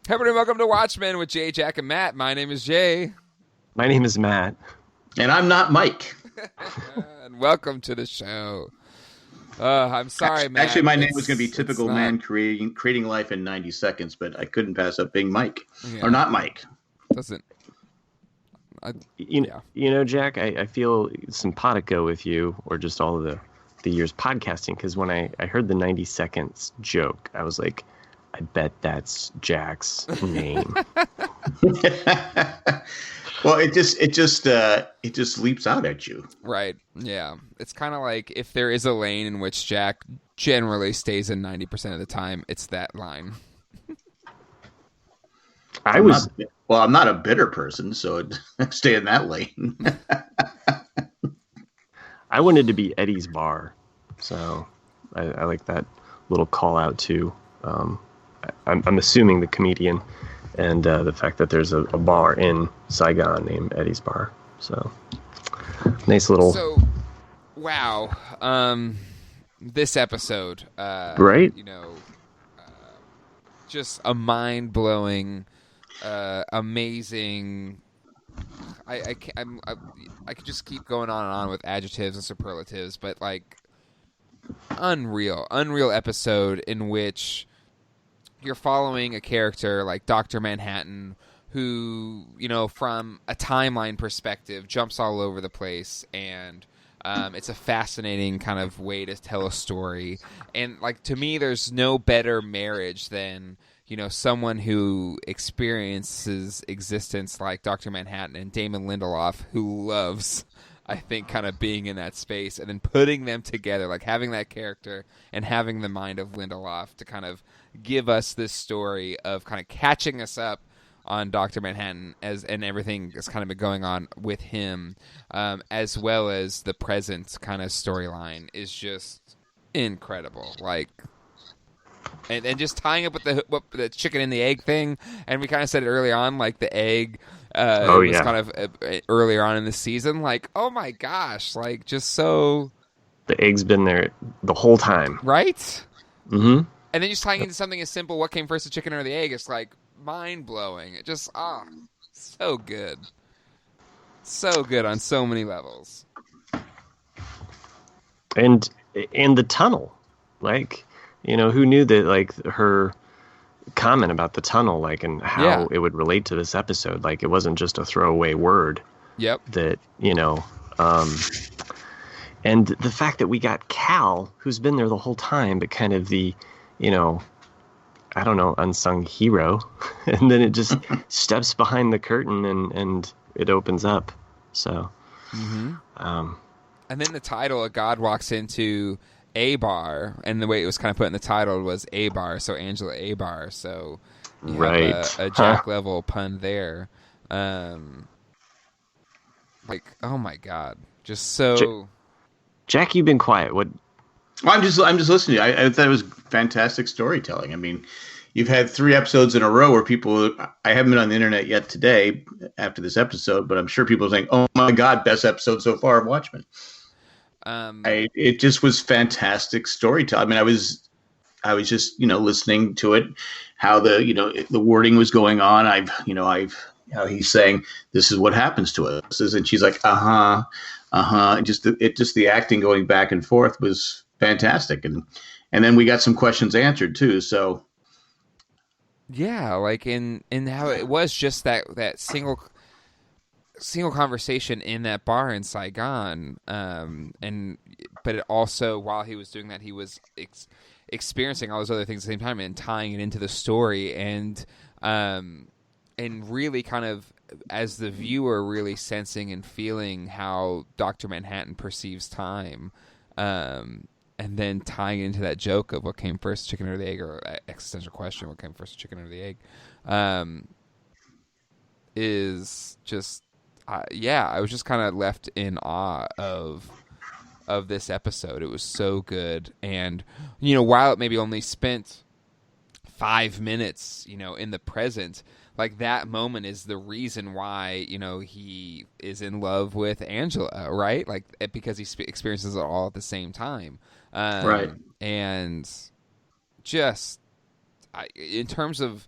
Hey everybody, welcome to Watchmen with Jay, Jack, and Matt. My name is Jay. My name is Matt. And I'm not Mike. And welcome to the show. I'm sorry, Matt. Actually, my name was going to be It's typical not- man creating life in 90 seconds, but I couldn't pass up being Mike. Yeah. Or not Mike. Doesn't. You Yeah. know, Jack, I feel simpatico with you, or just all of the years podcasting, because when I heard the 90 seconds joke, I was like, I bet that's Jack's name. Well, it just leaps out at you. Right. Yeah. It's kind of like if there is a lane in which Jack generally stays in 90% of the time, it's that line. I'm not a bitter person, so I stay in that lane. I wanted to be Eddie's bar, so I like that little call out to, I'm assuming the comedian, and the fact that there's a bar in Saigon named Eddie's Bar. So nice little. So, wow. This episode, Right? Just a mind-blowing, amazing. I could just keep going on and on with adjectives and superlatives, but like unreal episode in which you're following a character like Dr. Manhattan who, from a timeline perspective jumps all over the place, and it's a fascinating kind of way to tell a story. And like, to me, there's no better marriage than someone who experiences existence like Dr. Manhattan and Damon Lindelof, who loves, I think, kind of being in that space, and then putting them together, like having that character and having the mind of Lindelof to kind of give us this story of kind of catching us up on Dr. Manhattan and everything that's kind of been going on with him, as well as the present kind of storyline is just incredible. Like, and just tying up with the chicken and the egg thing, and we kind of said it early on, like the egg was kind of earlier on in the season, like, oh my gosh, like, just so... The egg's been there the whole time. Right? Mm-hmm. And then just tying into something as simple, what came first, the chicken or the egg, it's like mind-blowing. It just, so good. So good on so many levels. And the tunnel, like, who knew that, like, her comment about the tunnel, like, and how it would relate to this episode, like, it wasn't just a throwaway word. Yep. That, and the fact that we got Cal, who's been there the whole time, but kind of the, I don't know, unsung hero, and then it just steps behind the curtain and it opens up. So, and then the title, "A God Walks Into Abar," and the way it was kind of put in the title was Abar, so Angela Abar. So, you have a Jack level pun there. Like, oh my God, just so. Jack, you've been quiet. What? Well, I'm just listening. I thought it was fantastic storytelling. I mean, you've had 3 episodes in a row where people. I haven't been on the internet yet today after this episode, but I'm sure people are saying, "Oh my God, best episode so far of Watchmen." It just was fantastic storytelling. I mean, I was just listening to it, how the wording was going on. How he's saying this is what happens to us, and she's like, Just the acting going back and forth was fantastic, and then we got some questions answered too. So yeah, like in how it was just that single conversation in that bar in Saigon, but it also, while he was doing that, he was experiencing all those other things at the same time and tying it into the story, and really kind of, as the viewer, really sensing and feeling how Dr. Manhattan perceives time, and then tying into that joke of what came first, chicken or the egg, or existential question, what came first, chicken or the egg, is just, I was just kind of left in awe of this episode. It was so good, and while it maybe only spent 5 minutes, in the present, like that moment is the reason why, he is in love with Angela, right? Like, because he experiences it all at the same time. Right. And just, in terms of,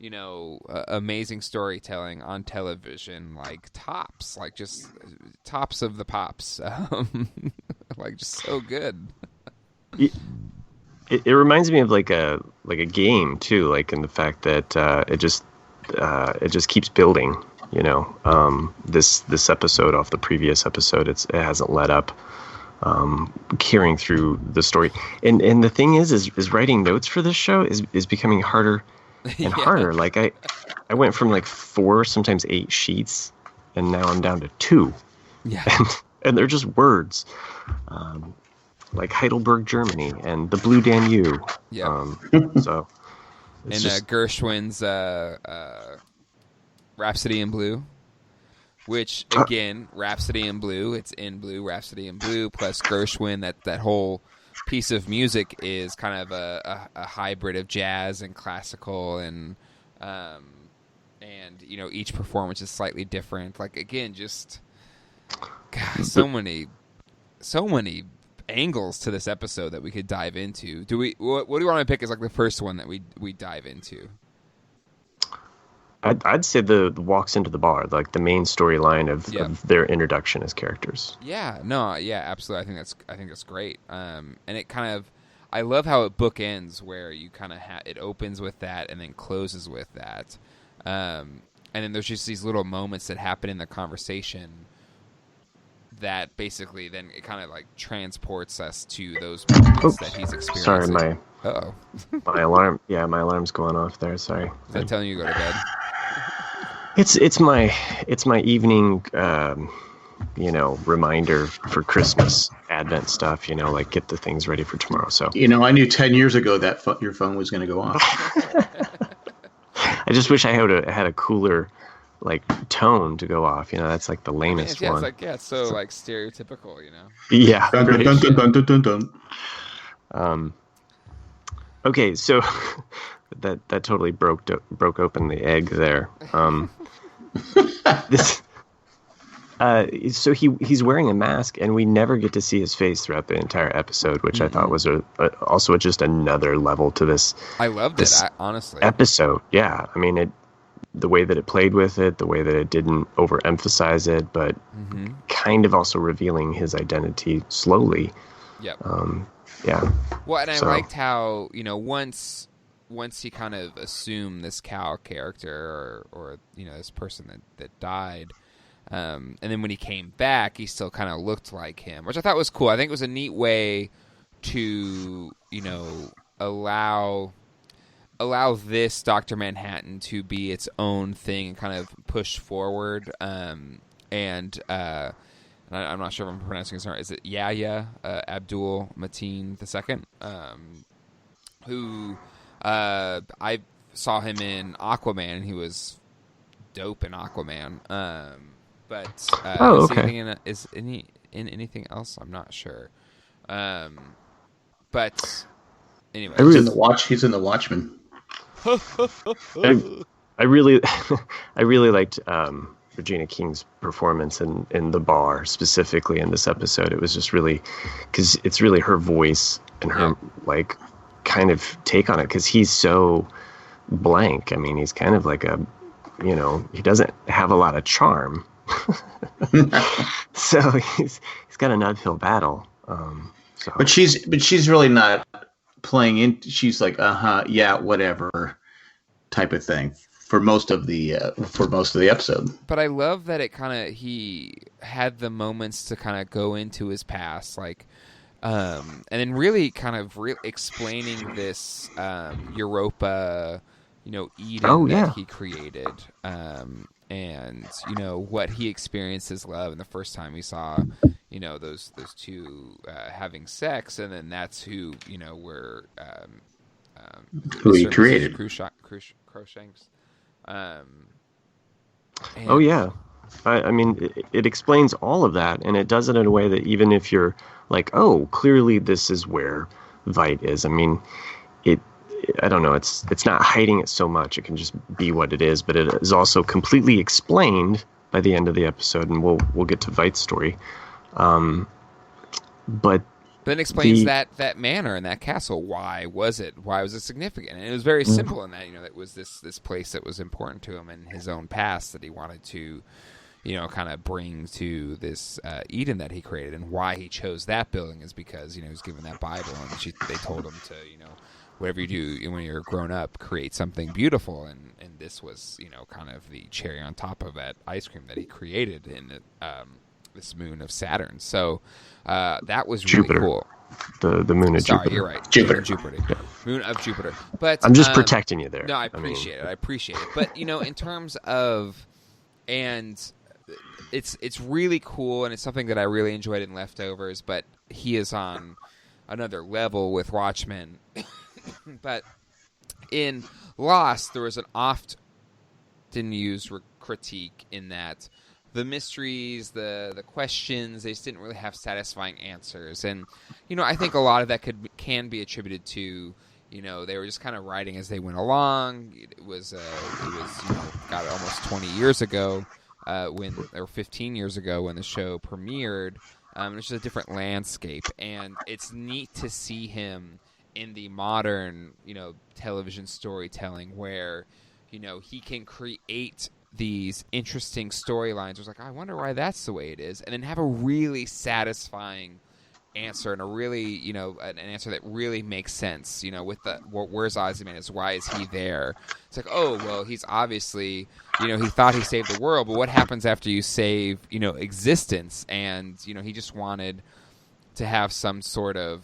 amazing storytelling on television, like tops, like just tops of the pops, like just so good. It reminds me of like a game too, like in the fact that it just keeps building. This episode off the previous episode, it hasn't let up, carrying through the story. And the thing is writing notes for this show is becoming harder and harder. Like I went from like 4, sometimes 8 sheets, and now I'm down to 2. Yeah, and they're just words. Like Heidelberg, Germany, and the Blue Danube. yeah. So, And just, Gershwin's Rhapsody in Blue, which again, Rhapsody in Blue, it's in blue, Rhapsody in Blue, plus Gershwin. That whole piece of music is kind of a hybrid of jazz and classical, and each performance is slightly different. Like again, just God, so many angles to this episode that we could dive into. What do you want to pick as like the first one that we dive into? I'd say the walks into the bar, like the main storyline of their introduction as characters. Yeah, no, yeah, absolutely. I think that's great. And it kind of, I love how it bookends where you kind of it opens with that and then closes with that. And then there's just these little moments that happen in the conversation that basically then it kind of like transports us to those moments that he's experiencing. Sorry, my alarm. Yeah, my alarm's going off there. Sorry. Is that telling you to go to bed? It's my evening, reminder for Christmas, Advent stuff. Like get the things ready for tomorrow. So I knew 10 years ago that your phone was going to go off. I just wish I had a cooler like tone to go off. That's like the lamest one. It's so like stereotypical. Yeah. Dun, dun, dun, dun, dun, dun, dun. Okay, so that totally broke open the egg there. So he's wearing a mask, and we never get to see his face throughout the entire episode, which I thought was also just another level to this. I loved it, honestly. Episode, yeah. I mean, the way that it played with it, the way that it didn't overemphasize it, but kind of also revealing his identity slowly. Yep. Yeah. Well, and I liked how, once he kind of assumed this Cal character or this person that died, and then when he came back, he still kind of looked like him, which I thought was cool. I think it was a neat way to, allow this Dr. Manhattan to be its own thing and kind of push forward. I'm not sure if I'm pronouncing his name. Is it Yahya Abdul Mateen II? Who I saw him in Aquaman, and he was dope in Aquaman. But okay. Is he in anything else? I'm not sure. But anyway, He's in the Watchmen. I really liked Regina King's performance in the bar, specifically in this episode. It was just really, because it's really her voice and her like kind of take on it, because he's so blank. I mean, he's kind of like he doesn't have a lot of charm. So he's got an uphill battle. But she's really not playing in. She's like, yeah, whatever, type of thing for most of the episode. But I love that he had the moments to kind of go into his past, like, and then really kind of explaining this Europa, Eden that he created, and what he experienced as love, and the first time he saw those two having sex, and then that's who were who he created. Crookshanks. Oh yeah, I mean it explains all of that, and it does it in a way that even if you're like, oh, clearly this is where Veidt is. I mean, I don't know. It's not hiding it so much. It can just be what it is, but it is also completely explained by the end of the episode, and we'll get to Veidt's story. But But it explains that manor and that castle. Why was it significant? And it was very simple in that, that was this place that was important to him in his own past that he wanted to, kind of bring to this Eden that he created. And why he chose that building is because, he was given that Bible and they told him to, whatever you do when you're grown up, create something beautiful. And this was, kind of the cherry on top of that ice cream that he created in this moon of Saturn. So that was really Jupiter. Cool. The moon of Jupiter. Sorry, you're right. Jupiter. Yeah. Moon of Jupiter. But I'm just protecting you there. No, I appreciate it. But in terms of, and it's really cool, and it's something that I really enjoyed in Leftovers. But he is on another level with Watchmen. But in Lost, there was an often used critique in that the mysteries, the questions, they just didn't really have satisfying answers. And, I think a lot of that can be attributed to, they were just kind of writing as they went along. It was got almost 20 years ago or 15 years ago when the show premiered. It's just a different landscape. And it's neat to see him in the modern, television storytelling where, he can create these interesting storylines. It's like, I wonder why that's the way it is, and then have a really satisfying answer and a really, an answer that really makes sense. With the where's Ozymandias? Why is he there? It's like, oh well, he's obviously, he thought he saved the world, but what happens after you save, existence? And he just wanted to have some sort of,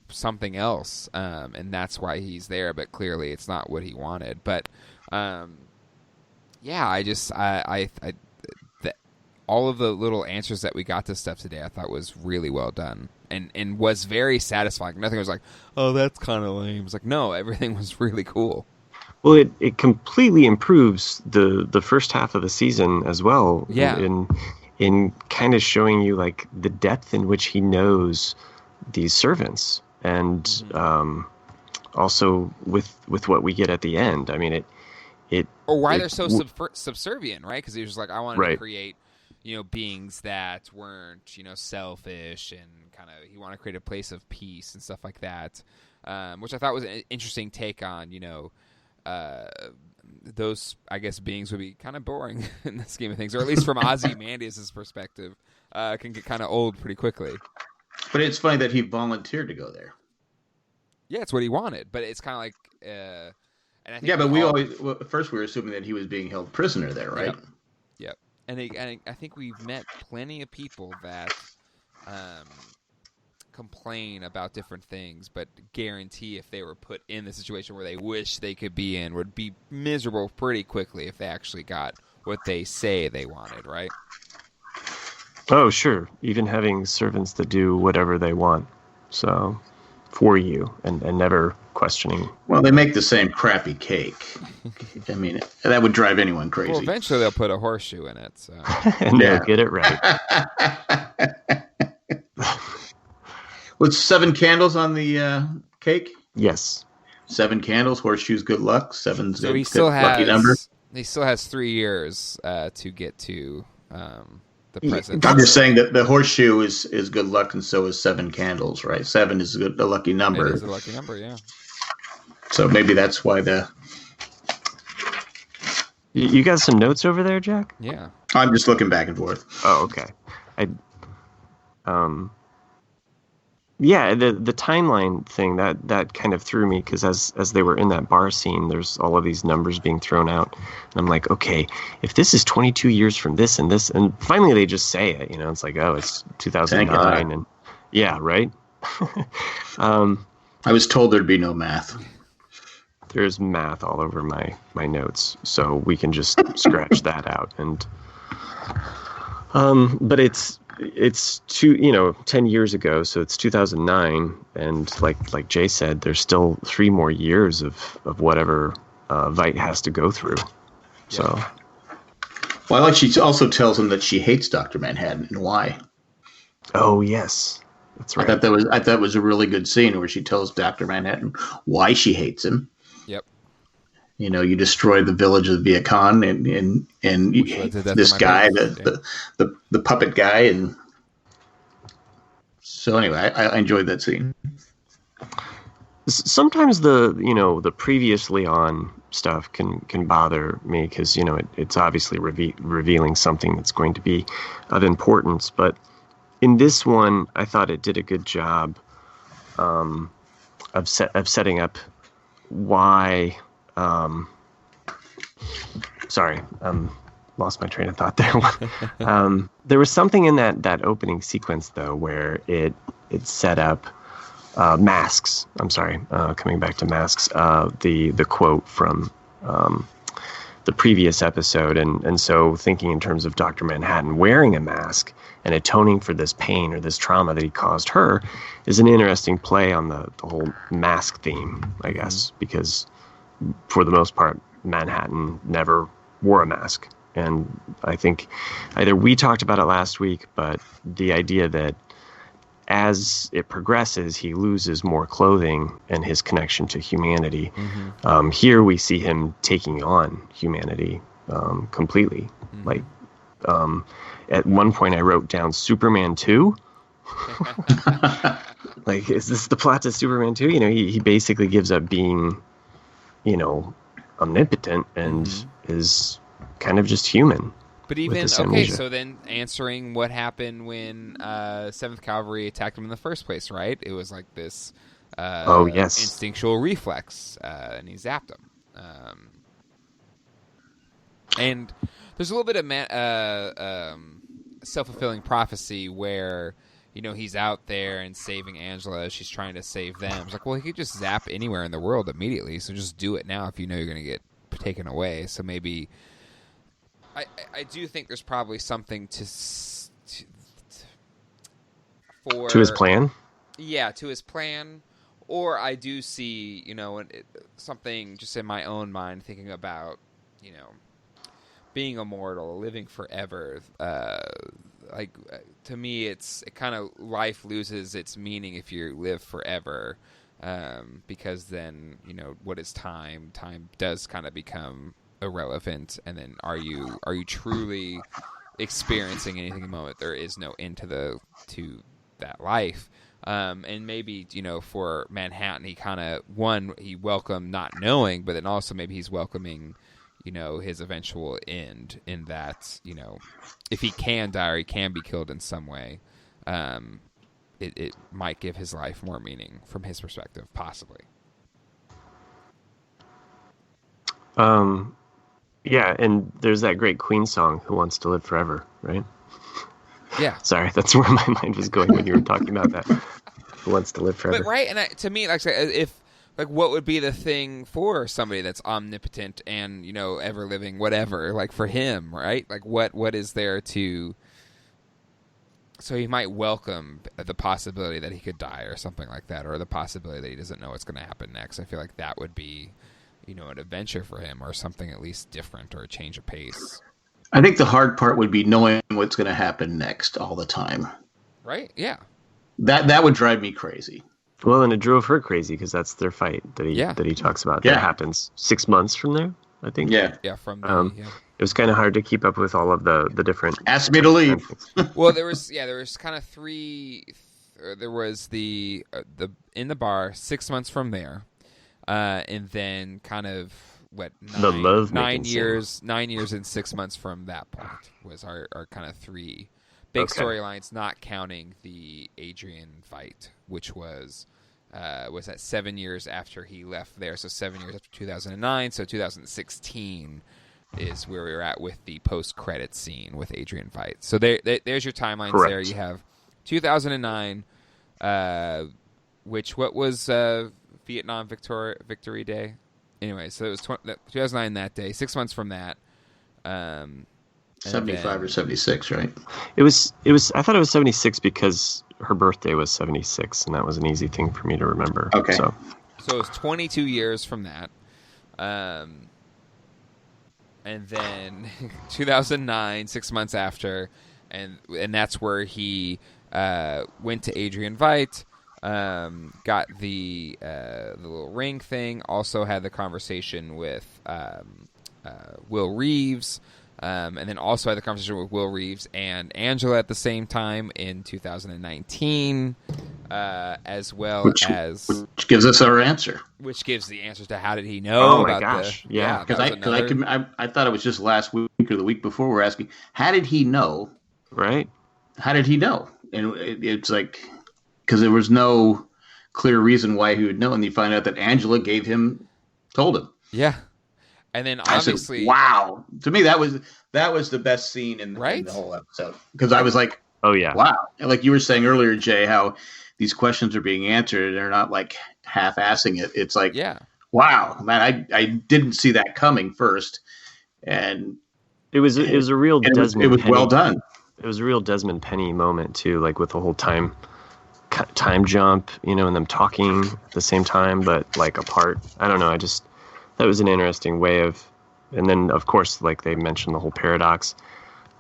something else, and that's why he's there. But clearly, it's not what he wanted. But all of the little answers that we got to stuff today, I thought was really well done and was very satisfying. Nothing was like, oh, that's kind of lame. It's like, no, everything was really cool. Well, it completely improves the first half of the season as well. Yeah. In kind of showing you like the depth in which he knows these servants, and also with what we get at the end. I mean, or why they're so subservient, right? Because he was just like, I wanted to create, beings that weren't, selfish, and kind of he wanted to create a place of peace and stuff like that, which I thought was an interesting take on, those, I guess, beings would be kind of boring in the scheme of things, or at least from Ozymandias' perspective, can get kind of old pretty quickly. But it's funny that he volunteered to go there. Yeah, it's what he wanted, but it's kind of like, and I think but first we were assuming that he was being held prisoner there, right? Yep. And I think we've met plenty of people that complain about different things, but guarantee if they were put in the situation where they wish they could be in, would be miserable pretty quickly if they actually got what they say they wanted, right? Oh, sure. Even having servants that do whatever they want, so for you, and never questioning. Well, they make the same crappy cake. I mean, that would drive anyone crazy. Well, eventually they'll put a horseshoe in it. So. And they'll get it right. With 7 candles on the cake? Yes. 7 candles, horseshoes, good luck. 7's so good, he still has, lucky number. He still has 3 years to get to the present. I'm just saying that the horseshoe is good luck, and so is 7 candles, right? 7 is a lucky number. It is a lucky number, yeah. So maybe that's why You got some notes over there, Jack? Yeah. I'm just looking back and forth. Oh, okay. Yeah, the timeline thing that kind of threw me, because as they were in that bar scene, there's all of these numbers being thrown out, and I'm like, okay, if this is 22 years from this and this, and finally they just say it, it's like, oh, it's 2009, and yeah, right. I was told there'd be no math. There's math all over my notes, so we can just scratch that out, and but it's 10 years ago, so it's 2009, and like Jay said, there's still 3 more years of whatever Veidt has to go through. So, well, like she also tells him that she hates Dr. Manhattan, and why. Oh yes, that's right. I thought that was a really good scene where she tells Dr. Manhattan why she hates him. Yep. You destroyed the village of the Viet Cong, and this guy, the puppet guy, and So anyway, I enjoyed that scene. Sometimes the previously on stuff can bother me because it's obviously revealing something that's going to be of importance. But in this one, I thought it did a good job of setting up why. Sorry, lost my train of thought there. There was something in that opening sequence though where it set up. Masks. I'm sorry. Coming back to masks. The quote from the previous episode, and so thinking in terms of Dr. Manhattan wearing a mask and atoning for this pain or this trauma that he caused her is an interesting play on the whole mask theme, I guess, because for the most part, Manhattan never wore a mask, and I think either we talked about it last week, but the idea that as it progresses, he loses more clothing and his connection to humanity. Mm-hmm. Here we see him taking on humanity completely. Mm-hmm. Like at one point I wrote down Superman 2. Like, is this the plot to Superman 2? He basically gives up being, omnipotent and is kind of just human. But even, okay, so then answering what happened when 7th Cavalry attacked him in the first place, right? It was like this instinctual reflex, and he zapped him. And there's a little bit of self-fulfilling prophecy where, he's out there and saving Angela as she's trying to save them. It's like, well, he could just zap anywhere in the world immediately, so just do it now if you know you're going to get taken away. So maybe... I do think there's probably something to his plan. Yeah, to his plan. Or I do see, something just in my own mind thinking about, being immortal, living forever. To me, it kind of life loses its meaning if you live forever, because then what is time? Time does kind of become irrelevant, and then are you truly experiencing anything in the moment? There is no end to that life, and maybe for Manhattan, he kind of he welcomed not knowing, but then also maybe he's welcoming his eventual end, in that if he can die or he can be killed in some way, it might give his life more meaning from his perspective, possibly. Yeah, and there's that great Queen song, "Who Wants to Live Forever," right? Yeah. Sorry, that's where my mind was going when you were talking about that. Who wants to live forever? But right, and to me, what would be the thing for somebody that's omnipotent and ever living, whatever, like for him, right? Like what is there to? So he might welcome the possibility that he could die or something like that, or the possibility that he doesn't know what's going to happen next. I feel like that would be, an adventure for him, or something at least different, or a change of pace. I think the hard part would be knowing what's going to happen next all the time. Right? Yeah. That would drive me crazy. Well, and it drove her crazy because that's their fight that he talks about. Yeah. That happens 6 months from there, I think. Yeah. Yeah. It was kind of hard to keep up with all of the different. Asked me to leave. Well, there was kind of three. There was the in the bar 6 months from there. And then kind of nine years and 6 months from that point was our kind of three big storylines, not counting the Adrian fight, which was that 7 years after he left there. So 7 years after 2009. So 2016 is where we were at with the post-credit scene with Adrian fight. So there's your timelines. Correct. There you have 2009, what was Vietnam Victory Day. Anyway, so it was 2009 that day. 6 months from that, 75 or 76, right? It was. I thought it was 76 because her birthday was 76, and that was an easy thing for me to remember. Okay. So it was 22 years from that, and then 2009, 6 months after, and that's where he went to Adrian Veidt. Got the little ring thing. Also had the conversation with Will Reeves. And then also had the conversation with Will Reeves and Angela at the same time in 2019, as well which gives us our answer. Which gives the answers to how did he know Oh my about gosh. the... Yeah. Because I thought it was just last week or the week before we're asking, how did he know? Right. How did he know? And it's like, because there was no clear reason why he would know, and you find out that Angela told him. Yeah. And then obviously, I said, wow. To me, that was the best scene in the whole episode, because I was like, oh yeah, wow. And like you were saying earlier, Jay, how these questions are being answered, and they're not like half-assing it. It's like, wow, man, I didn't see that coming first, and it was a real Desmond. It was well done. It was a real Desmond Penny moment too, like with the whole time jump, and them talking at the same time, but like apart. I don't know. That was an interesting way of, and then of course, like they mentioned the whole paradox.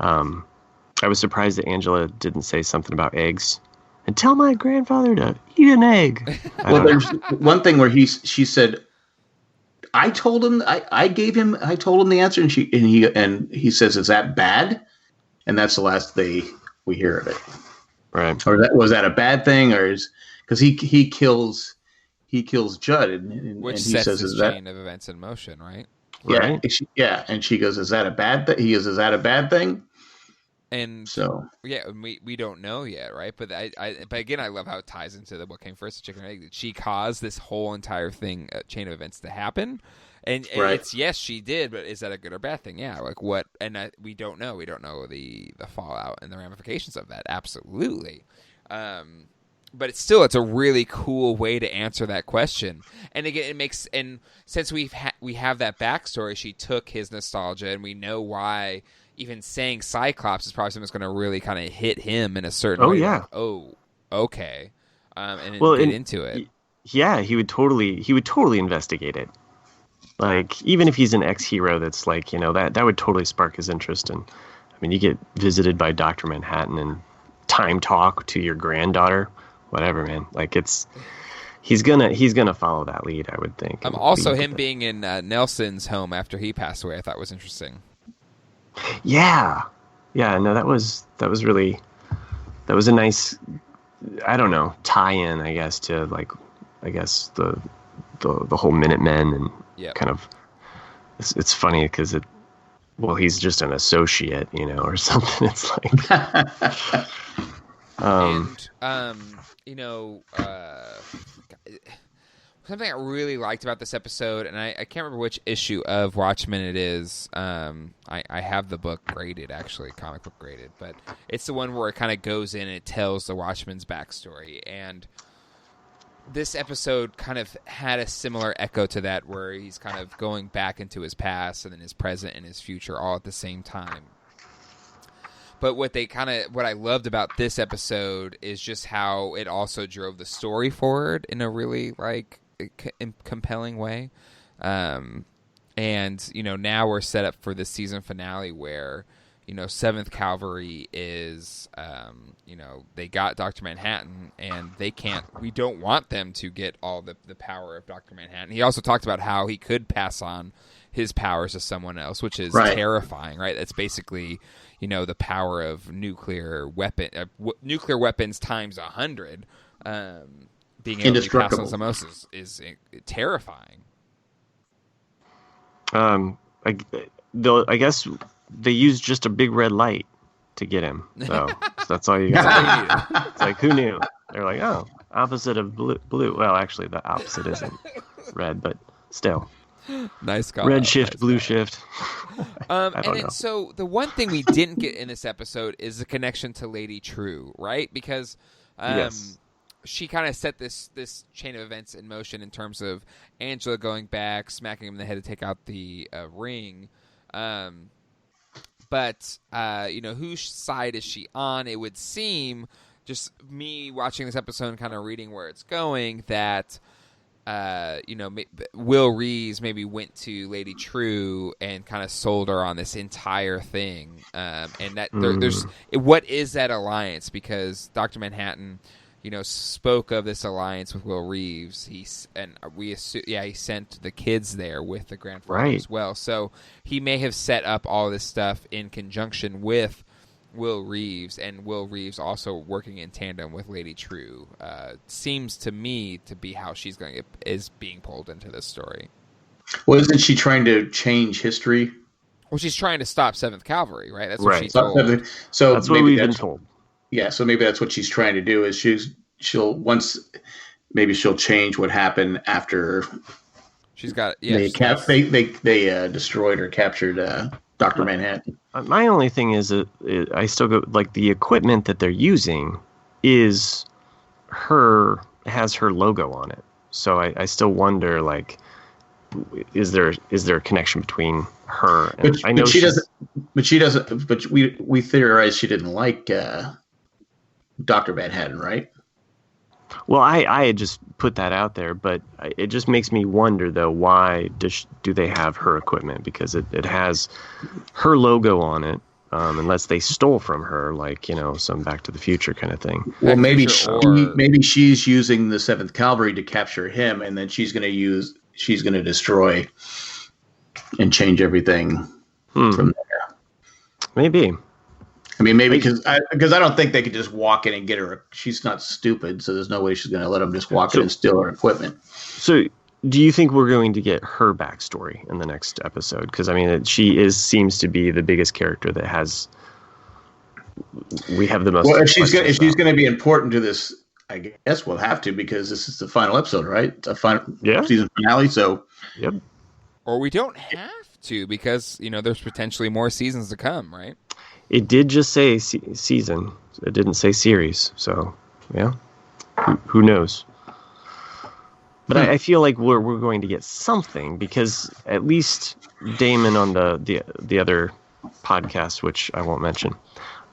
I was surprised that Angela didn't say something about eggs and tell my grandfather to eat an egg. Well, there's one thing where she said, I told him the answer, and he says, is that bad? And that's the last we hear of it. Right. Or was that a bad thing? Or because he kills Judd, which and he sets says, this "Is that chain of events in motion?" Right? Yeah, right? And she goes, "Is that a bad thing?" He goes, "Is that a bad thing?" And so we don't know yet, right? But but again, I love how it ties into what came first, the chicken or egg. Did she cause this whole entire thing, chain of events, to happen? And it's yes, she did. But is that a good or bad thing? Yeah, like what? And we don't know. We don't know the fallout and the ramifications of that. Absolutely. But it's a really cool way to answer that question. And again, it makes, and since we have that backstory, she took his nostalgia, and we know why. Even saying Cyclops is probably something that's going to really kind of hit him in a certain way. Yeah. Like, oh, okay. And then get into it. Yeah, he would totally investigate it. Like, even if he's an ex-hero, that's like, that would totally spark his interest. And I mean, you get visited by Dr. Manhattan and time talk to your granddaughter, whatever, man. Like, he's gonna follow that lead, I would think. Also, him being in Nelson's home after he passed away, I thought was interesting. Yeah. No, that was a nice, I don't know, tie-in, I guess, to the whole Minutemen, and kind of, it's funny because he's just an associate, or something. It's like, something I really liked about this episode, and I can't remember which issue of Watchmen it is. I have the book graded, actually, comic book graded, but it's the one where it kind of goes in and it tells the Watchmen's backstory. And this episode kind of had a similar echo to that, where he's kind of going back into his past and then his present and his future all at the same time. But what I loved about this episode is just how it also drove the story forward in a really compelling way. And now we're set up for the season finale where 7th Cavalry is they got Dr. Manhattan, and we don't want them to get all the power of Dr. Manhattan. He also talked about how he could pass on his powers to someone else, which is terrifying, right? That's basically the power of nuclear weapons times 100. Being able to pass on someone else is terrifying. I guess they used just a big red light to get him. So that's all you got. It's like, who knew? They're like, oh, opposite of blue. Well, actually, the opposite isn't red, but still. Nice call. Red shift, blue shift. So the one thing we didn't get in this episode is the connection to Lady True, right? Because yes. She kind of set this chain of events in motion in terms of Angela going back, smacking him in the head to take out the ring. But whose side is she on? It would seem, just me watching this episode and kind of reading where it's going, that Will Reeves maybe went to Lady True and kind of sold her on this entire thing. And that there's what is that alliance? Because Dr. Manhattan spoke of this alliance with Will Reeves. He sent the kids there with the grandfather as well. So he may have set up all this stuff in conjunction with Will Reeves, and Will Reeves also working in tandem with Lady True. Seems to me to be how she's is being pulled into this story. Well, isn't she trying to change history? Well, she's trying to stop 7th Cavalry, right? That's what she told. So that's what we've been told. Yeah, so maybe that's what she's trying to do. Is she'll change what happened after she's got they destroyed or captured Dr. Manhattan. My only thing is I still go like the equipment that they're using has her logo on it. So I still wonder, like, is there a connection between her and I know she doesn't. But we theorize she didn't like Dr. Manhattan, right? Well, I had just put that out there, but it just makes me wonder, though, why do they have her equipment? Because it has her logo on it, unless they stole from her, like, some Back to the Future kind of thing. Well, maybe she's using the 7th Cavalry to capture him, and then she's going to destroy and change everything from there. Maybe. I mean, maybe because I don't think they could just walk in and get her. She's not stupid, so there's no way she's going to let them just walk in and steal her equipment. So, do you think we're going to get her backstory in the next episode? Because I mean, she seems to be the biggest character that we have the most. Well, if she's going to be important to this, I guess we'll have to, because this is the final episode, right? It's a final season finale. So, yep. Or we don't have to, because there's potentially more seasons to come, right? It did just say season. It didn't say series. So, yeah, who knows? But I feel like we're going to get something, because at least Damon on the other podcast, which I won't mention.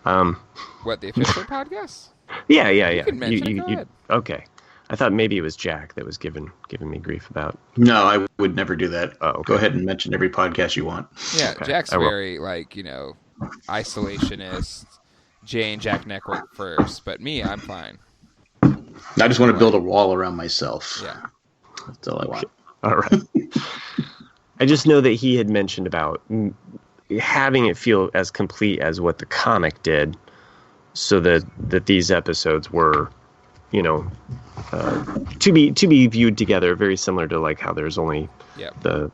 What, the official podcast? Yeah. You can mention it. Go ahead. Okay. I thought maybe it was Jack that was giving me grief about. No, I would never do that. Oh, okay. Go ahead and mention every podcast you want. Yeah, okay. Jack's very isolationist. Jay and Jack Network first, but me, I'm fine. I just want to build a wall around myself. Yeah, that's all I want. All right. I just know that he had mentioned about having it feel as complete as what the comic did, so that these episodes were, to be viewed together, very similar to like how there's only the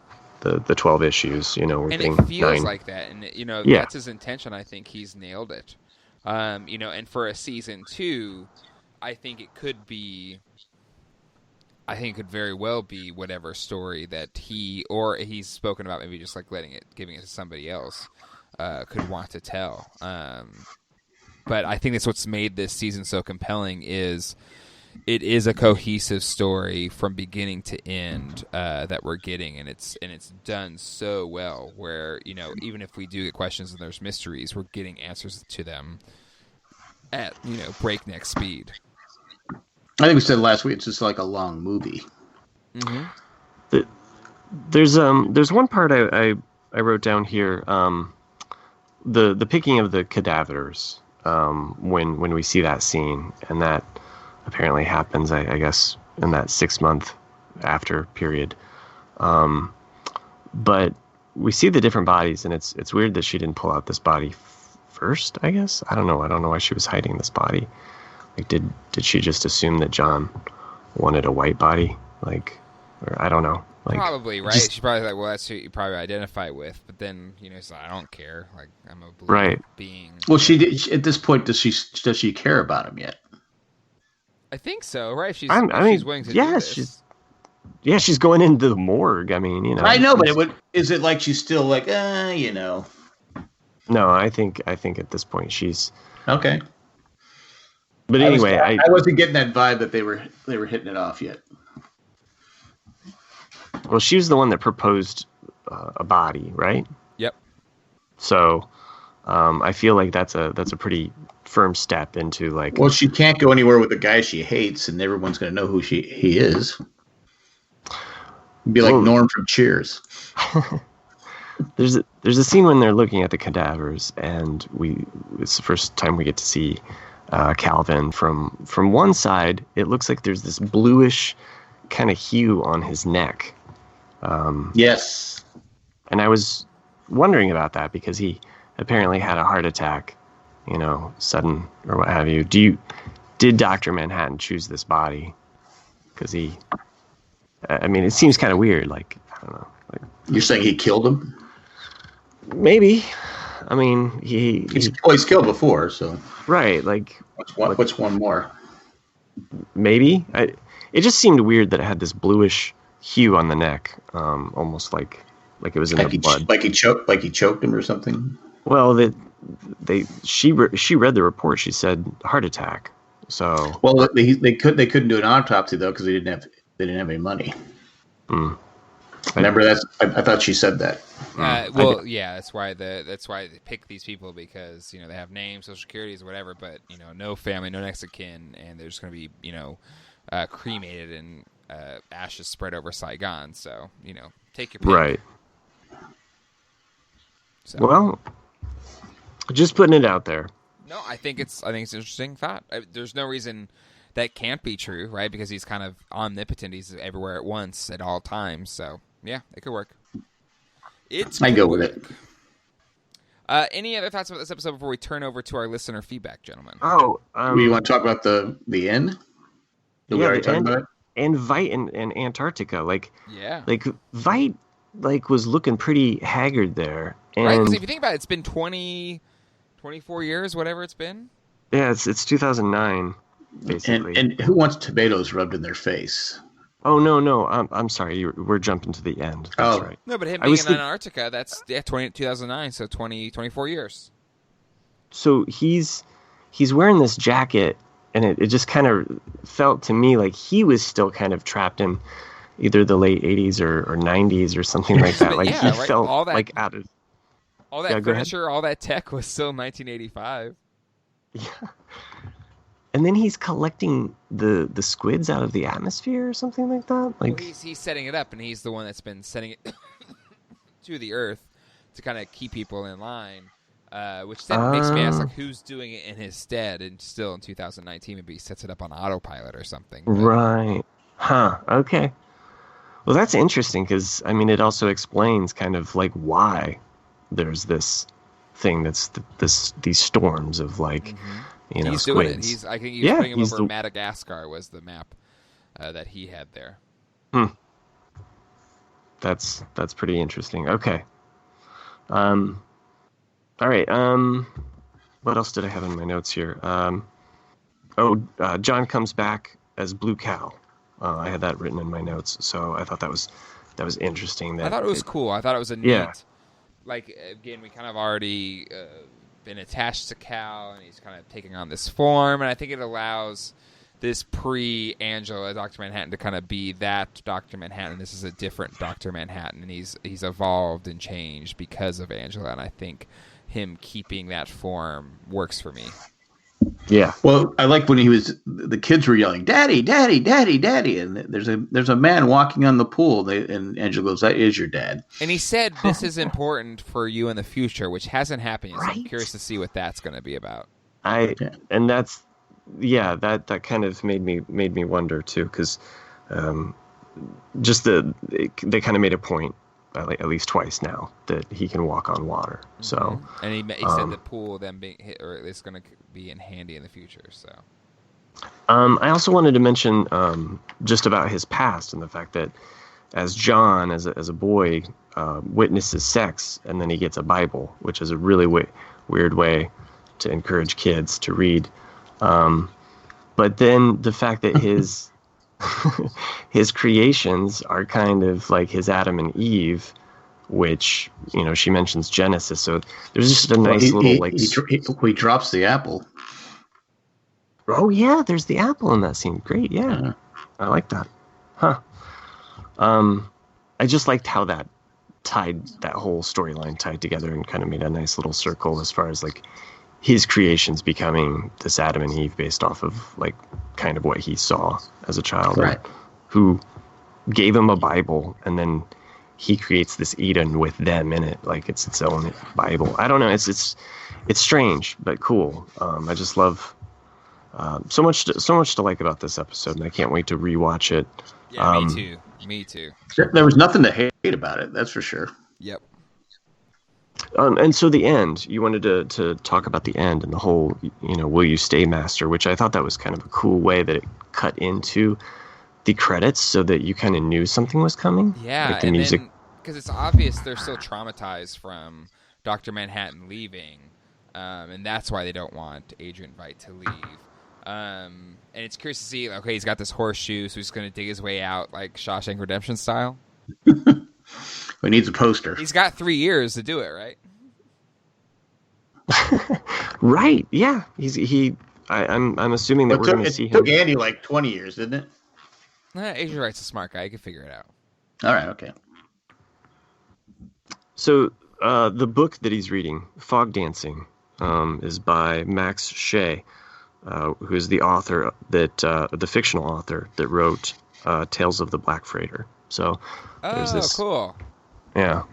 12 issues, we're and getting it feels 9. like that, and that's his intention. I think he's nailed it. And for a season 2, I think it could very well be whatever story that he's spoken about, maybe just like giving it to somebody else, could want to tell. But I think that's what's made this season so compelling is it is a cohesive story from beginning to end that we're getting, and it's done so well where, even if we do get questions and there's mysteries, we're getting answers to them at, breakneck speed. I think we said last week it's just like a long movie. Mm-hmm. There's one part I wrote down here, the picking of the cadavers, when we see that scene, and that apparently happens, I guess, in that 6-month after period. But we see the different bodies, and it's weird that she didn't pull out this body first, I guess. I don't know why she was hiding this body. Like, did she just assume that John wanted a white body? Like, or I don't know. Like, probably, right? She's probably like, well, that's who you probably identify with. But then, it's like, I don't care. Like, I'm a blue being. Well, she did. At this point, does she care about him yet? I think so, right? She's willing to do this. She's going into the morgue. I mean, I know, but is it like she's still like, No, I think at this point she's okay. But anyway, I wasn't getting that vibe that they were hitting it off yet. Well, she was the one that proposed a body, right? Yep. So, I feel like that's a pretty firm step into like. Well, she can't go anywhere with the guy she hates, and everyone's going to know who he is. It'd be like Norm from Cheers. There's a scene when they're looking at the cadavers, and it's the first time we get to see Calvin, from one side, it looks like there's this bluish kind of hue on his neck. Yes. And I was wondering about that because he apparently had a heart attack, sudden or what have you. Did Dr. Manhattan choose this body? Because it seems kind of weird. Like, I don't know. Like, you're saying he killed him? Maybe. I mean, he's killed before, so. Right, like. What's one more? Maybe. It just seemed weird that it had this bluish hue on the neck, almost like it was in the blood. Like he choked him or something. Well, she read the report. She said heart attack. So. Well, they couldn't do an autopsy though because they didn't have any money. Remember that? I thought she said that. That's why they pick these people because they have names, social securities, or whatever, but no family, no next of kin, and they're just going to be cremated and ashes spread over Saigon. So take your pick. Right. So. Well, just putting it out there. No, I think it's an interesting thought. There's no reason that can't be true, right? Because he's kind of omnipotent. He's everywhere at once at all times. So yeah, it could work. I go with it. Any other thoughts about this episode before we turn over to our listener feedback, gentlemen? Oh, we want to talk about the end. Did we already talk about it? And Vite and Antarctica, like Vite, was looking pretty haggard there. And, right, because if you think about it, it's been 24 years, whatever it's been. Yeah, it's 2009, basically. And who wants tomatoes rubbed in their face? Oh, no, I'm sorry. We're jumping to the end. That's right. No, but him being in Antarctica, that's 2009, so 24 years. So he's wearing this jacket, and it just kind of felt to me like he was still kind of trapped in either the late 80s or 90s or something like that. Like he felt all that, like out of... All that furniture, all that tech was still 1985. Yeah. And then he's collecting the squids out of the atmosphere or something like that. Like he's setting it up, and he's the one that's been setting it to the Earth to kind of keep people in line. Which then makes me ask, like, who's doing it in his stead? And still in 2019, maybe he sets it up on autopilot or something. But... Right. Huh. Okay. Well, that's interesting because it also explains kind of like why there's this thing that's these storms of like. Mm-hmm. He's squids. Doing it. I think he's putting him over Madagascar was the map that he had there. That's pretty interesting. Okay. All right. What else did I have in my notes here? John comes back as Blue Cow. I had that written in my notes, so I thought that was interesting. I thought it was cool. I thought it was a neat. Yeah. Like again, we kind of already. Been attached to Cal, and he's kind of taking on this form, and I think it allows this pre-Angela Dr. Manhattan to kind of be that Dr. Manhattan. This is a different Dr. Manhattan, and he's evolved and changed because of Angela, and I think him keeping that form works for me. Yeah. Well, I like when the kids were yelling, "Daddy, Daddy, Daddy, Daddy!" And there's a man walking on the pool. And Angela goes, "That is your dad." And he said, "This is important for you in the future," which hasn't happened yet. So I'm curious to see what that's going to be about. And that's that kind of made me wonder too, because they kind of made a point. At least twice now that he can walk on water. So, and he said the pool then being hit, or it's going to be in handy in the future. So, I also wanted to mention just about his past and the fact that as John, as a boy, witnesses sex, and then he gets a Bible, which is a really weird way to encourage kids to read. But then the fact that his his creations are kind of like his Adam and Eve, which she mentions Genesis. So there's just a nice he drops the apple. Oh yeah, there's the apple in that scene. Great, yeah. I like that. Huh. I just liked how that whole storyline tied together and kind of made a nice little circle as far as like his creations becoming this Adam and Eve based off of like kind of what he saw as a child, right? Who gave him a Bible, and then he creates this Eden with them in it, like it's its own Bible. I don't know. It's strange but cool. I just love So much to like about this episode, and I can't wait to rewatch it. Yeah, me too. Me too. There was nothing to hate about it, that's for sure. Yep. And so the end, you wanted to talk about the end and the whole, will you stay, master? Which I thought that was kind of a cool way that it cut into the credits so that you kind of knew something was coming. Yeah, like the music. Because it's obvious they're still traumatized from Dr. Manhattan leaving, and that's why they don't want Adrian Veidt to leave. And it's curious to see, okay, he's got this horseshoe, so he's going to dig his way out like Shawshank Redemption style. He needs a poster. He's got 3 years to do it, right? Right, yeah. I'm assuming that we're going to see him. It took Andy like 20 years, didn't it? Adrian Veidt's a smart guy. He can figure it out. All right, okay. So the book that he's reading, Fog Dancing, is by Max Shea, who is the author the fictional author that wrote Tales of the Black Freighter. So there's this cool. Yeah,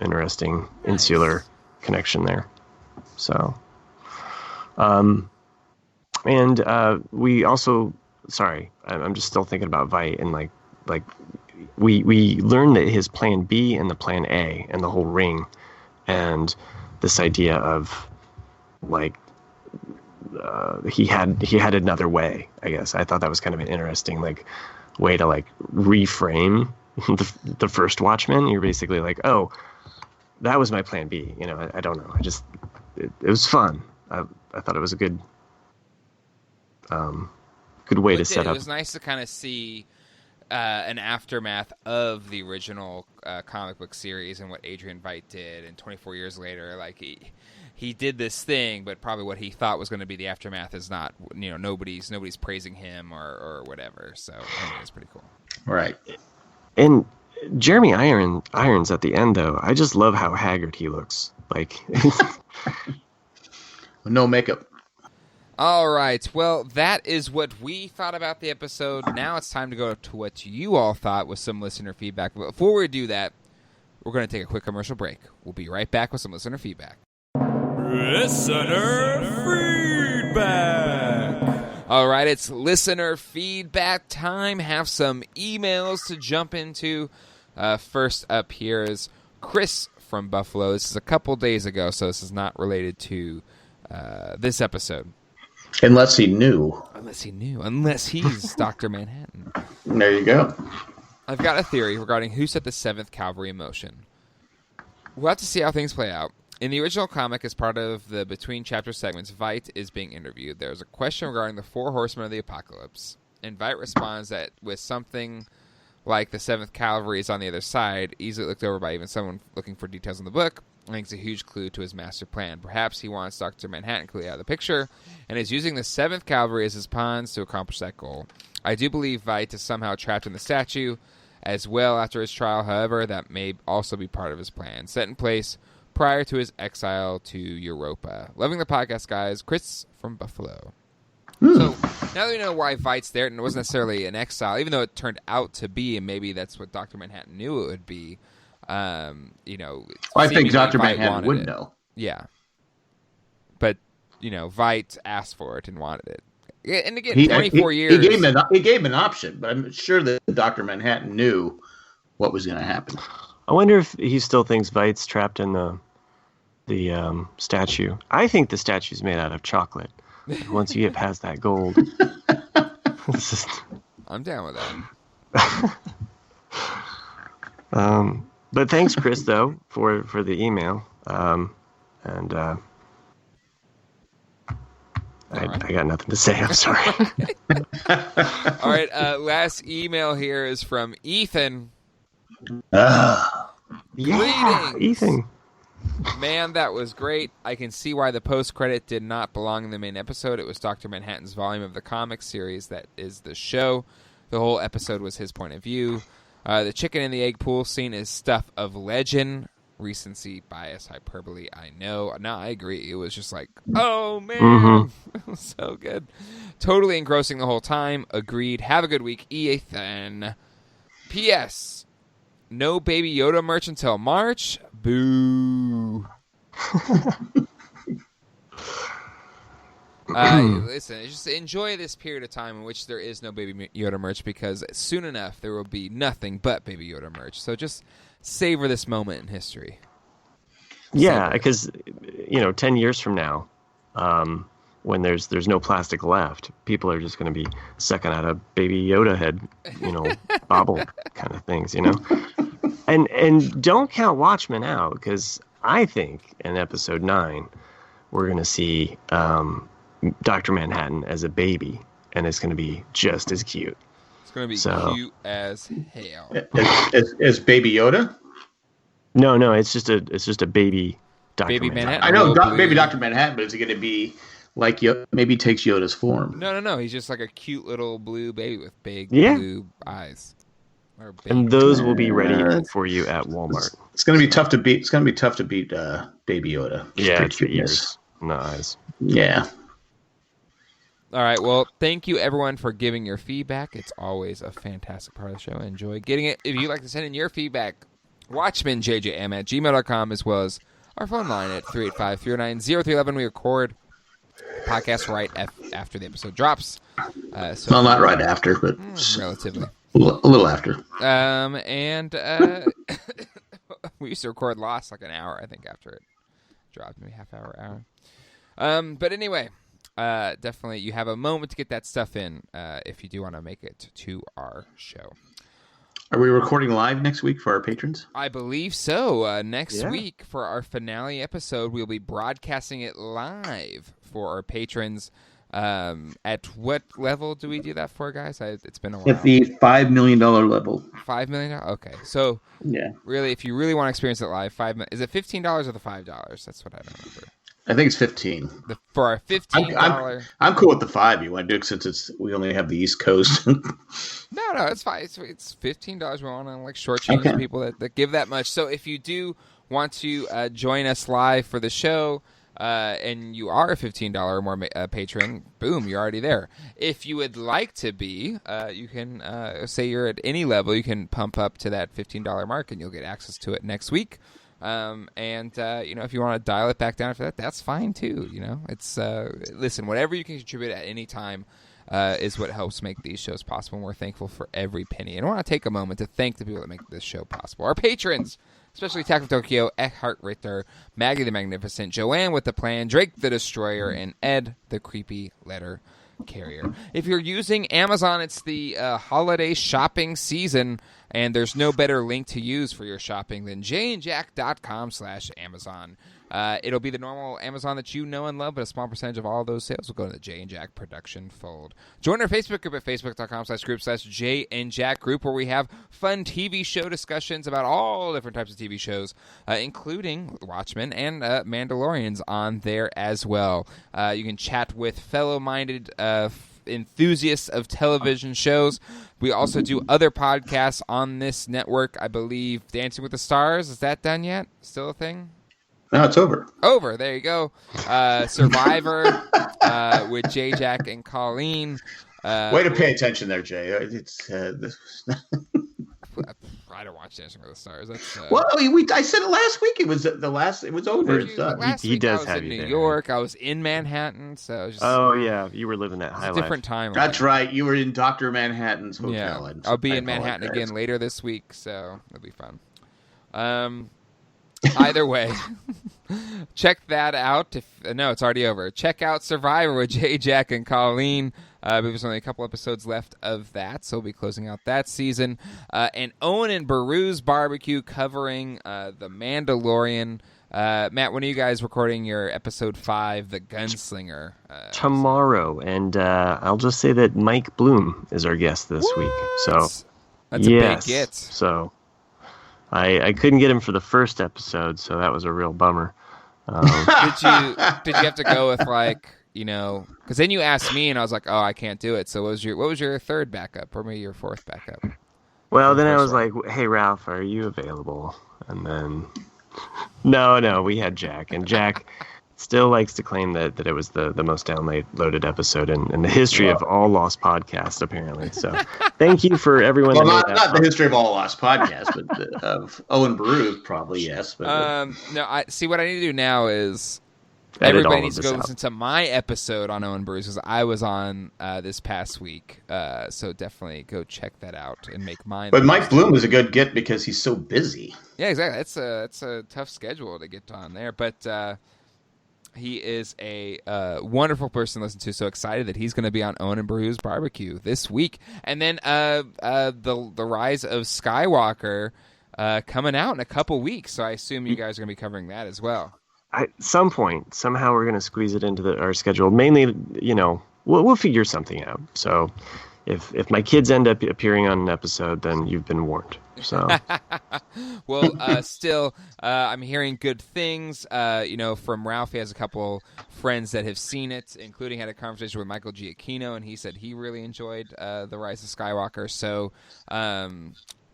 interesting insular connection there. So, and we also, sorry, I'm just still thinking about Veidt, and like we learned that his plan B and the plan A and the whole ring, and this idea of like he had another way. I guess I thought that was kind of an interesting like way to like reframe the first Watchmen. You're basically like, oh, that was my plan B. I don't know. It was fun. I thought it was a good way to set up. It was nice to kind of see an aftermath of the original comic book series and what Adrian Veidt did, and 24 years later, like he did this thing, but probably what he thought was going to be the aftermath is not. Nobody's praising him or whatever. So I think it's pretty cool. Right. And Jeremy Irons at the end, though, I just love how haggard he looks. Like, no makeup. All right. Well, that is what we thought about the episode. Now it's time to go to what you all thought with some listener feedback. But before we do that, we're going to take a quick commercial break. We'll be right back with some listener feedback. Listener feedback. All right, it's listener feedback time. Have some emails to jump into. First up here is Chris from Buffalo. This is a couple days ago, so this is not related to this episode. Unless he knew. Unless he's Dr. Manhattan. There you go. I've got a theory regarding who set the 7th Cavalry in motion. We'll have to see how things play out. In the original comic, as part of the between chapter segments, Veidt is being interviewed. There's a question regarding the 4 horsemen of the apocalypse, and Veidt responds that with something like the 7th Cavalry is on the other side, easily looked over by even someone looking for details in the book, I think it's a huge clue to his master plan. Perhaps he wants Dr. Manhattan completely out of the picture, and is using the 7th Cavalry as his pawns to accomplish that goal. I do believe Veidt is somehow trapped in the statue as well after his trial, however, that may also be part of his plan, set in place prior to his exile to Europa. Loving the podcast, guys. Chris from Buffalo. So, now that we know why Veidt's there, and it wasn't necessarily an exile, even though it turned out to be, and maybe that's what Dr. Manhattan knew it would be, I think Dr. Manhattan would know. Yeah. But, Veidt asked for it and wanted it. And again, 24 years. He gave him an option, but I'm sure that Dr. Manhattan knew what was going to happen. I wonder if he still thinks Veidt's trapped in the statue. I think the statue's made out of chocolate. Once you get past that gold, I'm down with that. But thanks, Chris, though, for the email. I got nothing to say. I'm sorry. All right. Last email here is from Ethan. Yeah, Greetings. Ethan. Man, that was great. I can see why the post-credit did not belong in the main episode. It was Dr. Manhattan's volume of the comic series that is the show. The whole episode was his point of view. The chicken and the egg pool scene is stuff of legend. Recency bias, hyperbole, I know. No, I agree. It was just like, oh, man. Mm-hmm. It was so good. Totally engrossing the whole time. Agreed. Have a good week, Ethan. P.S. No Baby Yoda merch until March. Boo. Listen, just enjoy this period of time in which there is no Baby Yoda merch, because soon enough there will be nothing but Baby Yoda merch. So just savor this moment in history. Yeah, because 10 years from now, when there's no plastic left, people are just going to be sucking out a Baby Yoda head, bobble kind of things, And don't count Watchmen out, because I think in episode 9 we're going to see Dr. Manhattan as a baby, and it's going to be just as cute. It's going to be cute as hell. As Baby Yoda? No, it's just a baby Dr. Manhattan. I know baby Dr. Manhattan, but is it going to be like maybe takes Yoda's form? No. He's just like a cute little blue baby with big blue eyes. And those will be ready for you at Walmart. It's going to be tough to beat. It's going to be tough to beat Baby Yoda. Yeah, it's the ears, not eyes. Yeah. All right. Well, thank you everyone for giving your feedback. It's always a fantastic part of the show. I enjoy getting it. If you'd like to send in your feedback, WatchmenJJM@gmail.com, as well as our phone line at 385-309-0311. We record the podcast right after the episode drops. Well, not right after, but relatively. A little after. And we used to record Lost like an hour, I think, after it dropped, maybe half hour. But anyway, definitely you have a moment to get that stuff in if you do want to make it to our show. Are we recording live next week for our patrons? I believe so. Next week for our finale episode, we'll be broadcasting it live for our patrons. At what level do we do that for, guys? It's been a while. At the $5 million level. $5 million? Okay. So, really, if you really want to experience it live, is it $15 or the $5? That's what I don't remember. I think it's 15. For our $15. I'm cool with the 5. You want to do it since we only have the East Coast. No, it's fine. It's $15. We want to shortchange people that give that much. So if you do want to join us live for the show, and you are a $15 or more patron, boom, you're already there. If you would like to be, you can say you're at any level, you can pump up to that $15 mark, and you'll get access to it next week. If you want to dial it back down after that, that's fine too. It's listen, whatever you can contribute at any time is what helps make these shows possible, and we're thankful for every penny. And I want to take a moment to thank the people that make this show possible. Our patrons, especially Tack of Tokyo, Eckhart Richter, Maggie the Magnificent, Joanne with the Plan, Drake the Destroyer, and Ed the Creepy Letter Carrier. If you're using Amazon, it's the holiday shopping season, and there's no better link to use for your shopping than jandjack.com/Amazon. It'll be the normal Amazon that you know and love, but a small percentage of all those sales will go to the Jay and Jack production fold. Join our Facebook group at facebook.com/group/Jay and Jack group, where we have fun TV show discussions about all different types of TV shows, including Watchmen and Mandalorians on there as well. You can chat with fellow-minded enthusiasts of television shows. We also do other podcasts on this network. I believe Dancing with the Stars, is that done yet? Still a thing? No, it's over. Over. There you go. Survivor with Jay, Jack, and Colleen. Way to pay attention there, Jay. It's I don't watch Dancing with the Stars. That's, well, I said it last week. It was It was over. Last week I was in New York. I was in Manhattan. So just, you were living that high life. Different time. That's right. You were in Dr. Manhattan's hotel. Yeah. I'll be in Manhattan again later this week, so it'll be fun. Either way, check that out. No, it's already over. Check out Survivor with Jay, Jack, and Colleen. There's only a couple episodes left of that, so we'll be closing out that season. And Owen and Baru's Barbecue covering The Mandalorian. Matt, when are you guys recording your episode 5, The Gunslinger? Tomorrow, and I'll just say that Mike Bloom is our guest this week. So that's a big get. So I couldn't get him for the first episode, so that was a real bummer. Did you have to go with because then you asked me and I was like, oh, I can't do it. So what was your third backup, or maybe your fourth backup? Well, then I was like, hey, Ralph, are you available? And then no, we had Jack, and Jack still likes to claim that it was the most downloaded episode in the history of all Lost podcasts, apparently. So thank you for everyone. Well, not the history of all Lost podcasts, but of Owen Baru, probably, yes. But no, I see. What I need to do now is Everybody needs to go listen to my episode on Owen Bruce because I was on this past week. So definitely go check that out and make mine. But Mike Bloom is a good get because he's so busy. Yeah, exactly. It's a tough schedule to get on there, but he is a wonderful person to listen to. So excited that he's going to be on Owen and Bruce Barbecue this week, and then the Rise of Skywalker coming out in a couple weeks. So I assume you guys are going to be covering that as well. At some point, somehow we're going to squeeze it into our schedule. Mainly, we'll figure something out. So if my kids end up appearing on an episode, then you've been warned. So, well, still, I'm hearing good things. From Ralph. He has a couple friends that have seen it, including had a conversation with Michael Giacchino, and he said he really enjoyed The Rise of Skywalker. So,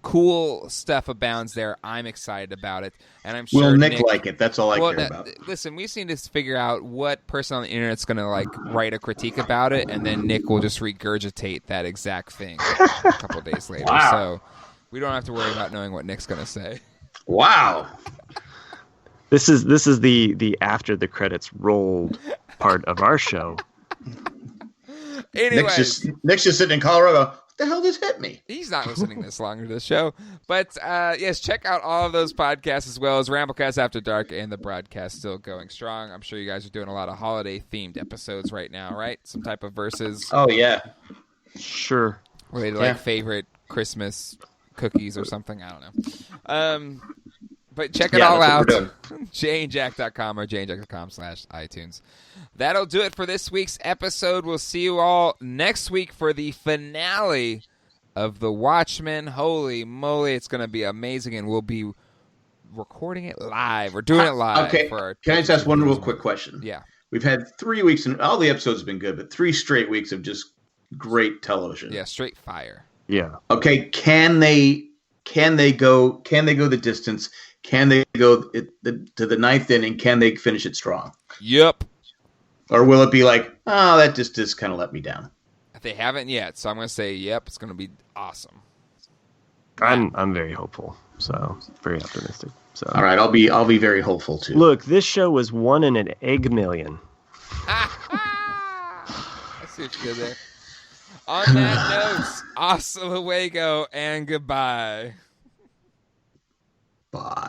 cool stuff abounds there. I'm excited about it, and I'm sure will Nick like it. That's all I care about. Listen, we just need to figure out what person on the internet's going to write a critique about it, and then Nick will just regurgitate that exact thing a couple days later. Wow. So we don't have to worry about knowing what Nick's going to say. Wow. This is the after the credits rolled part of our show. Anyways, Nick's just sitting in Colorado. What the hell just hit me? He's not listening this long to the show. But yes, check out all of those podcasts as well as Ramblecast After Dark and the broadcast still going strong. I'm sure you guys are doing a lot of holiday-themed episodes right now, right? Some type of verses. Oh, yeah. Sure. Related to favorite Christmas cookies or something. I don't know. But check it all out. JayandJack.com or JayandJack.com/iTunes. That'll do it for this week's episode. We'll see you all next week for the finale of The Watchmen. Holy moly, it's going to be amazing, and we'll be recording it live. We're doing it live. Okay. Can I just ask one real quick question? Yeah. We've had 3 weeks, and all the episodes have been good, but 3 straight weeks of just great television. Yeah, straight fire. Yeah. Okay, can they go the distance? Can they go to the 9th inning? Can they finish it strong? Yep. Or will it be like, oh, that just kind of let me down? They haven't yet, so I'm going to say, yep, it's going to be awesome. I'm very hopeful, so very optimistic. So all right, I'll be very hopeful too. Look, this show was 1 in an egg million. I see what you did there. On that note, hasta luego and goodbye. Bye.